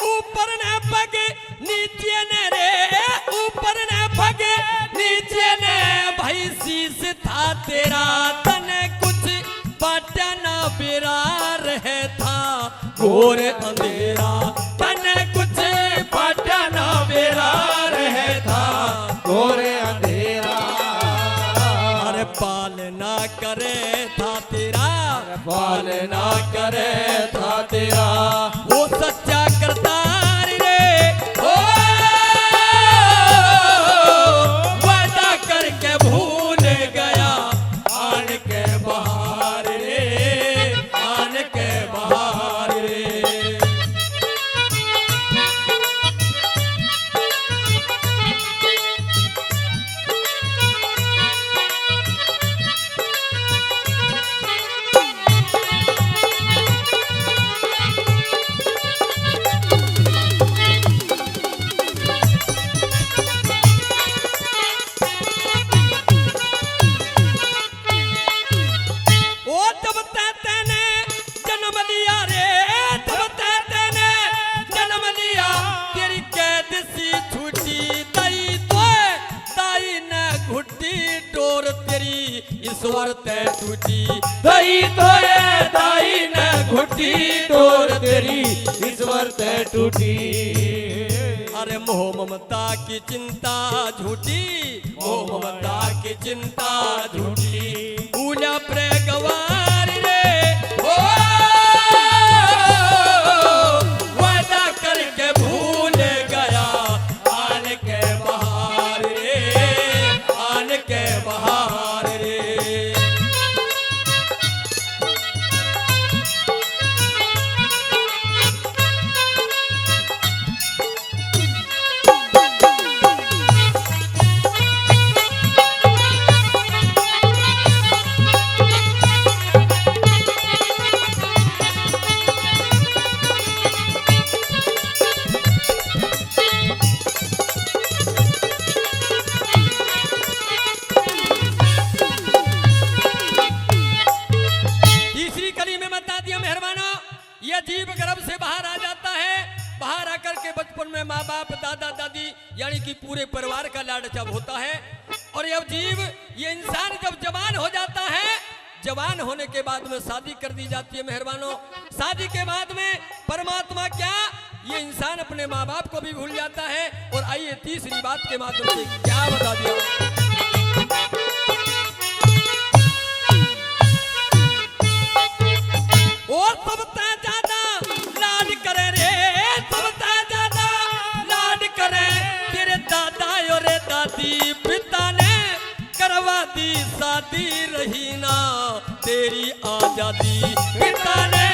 ऊपर न पग नीचे न रे, ईश्वर ते टूटी दही तो ये दाई ने घुटी डोर तेरी ईश्वर ते टूटी। अरे मोह ममता की चिंता झूठी, मोह ममता की चिंता झूठी, पूजा प्रे गवार रे ओ वादा करके भूल गया आन के बहार रे, आन के बहार रे। तीसरी कली में बता दिया मेहरबानों, यह जीव गर्भ से बाहर आ जाता है। बाहर आकर के बचपन में माँ बाप दादा दादी यानी कि पूरे परिवार का लाड जब होता है, और यह जीव ये इंसान जब जवान हो जाता है, जवान होने के बाद में शादी कर दी जाती है मेहरबानों। शादी के बाद में परमात्मा क्या, ये इंसान अपने माँ बाप को भी भूल जाता है। और आइए तीसरी बात के माध्यम से क्या बता दिया। और सबसे ज्यादा लाड करे रे, सबसे ज्यादा लाड करे तेरे दादा और दादी, पिता ने करवा दी शादी रही ना तेरी आजादी, पिता ने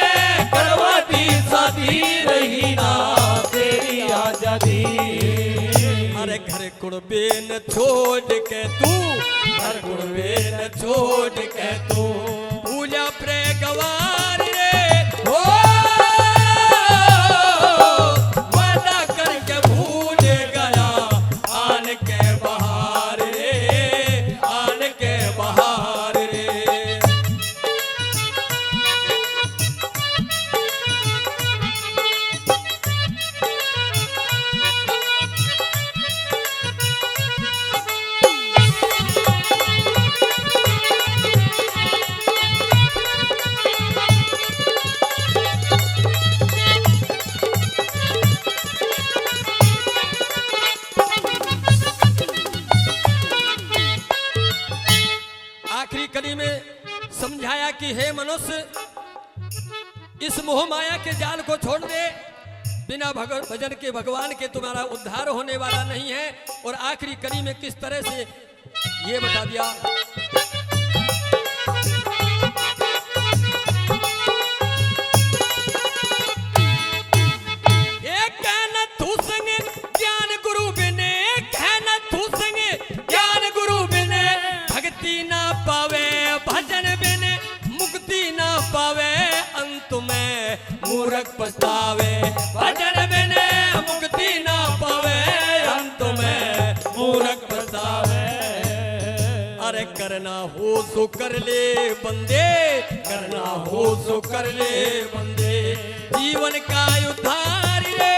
करवा दी शादी रही ना तेरी आजादी। अरे घर कुड़बे न छोड़ के तू, घर कुड़बे न छोड़ के तू, पूजा प्रे गवार रे हो वादा करके भूल गया आन के बहार रे, आन के बहार रे। आखिरी कली में समझाया कि हे मनुष्य, इस मोह माया के जाल को छोड़ दे, बिना भजन के भगवान के तुम्हारा उद्धार होने वाला नहीं है। और आखिरी कली में किस तरह से ये बता दिया। एक कहना तू संगे ज्ञान गुरु बिने, कहना तू संगे ज्ञान गुरु बिने, भक्ति ना पावे भजन बिने, मुक्ति ना पावे अंत में मूर्ख पछतावे, भजन बिने मुक्ति ना पावे अंत में मूर्ख पछतावे। अरे करना हो सो कर ले बंदे, करना हो सो कर ले बंदे, जीवन का उद्धार रे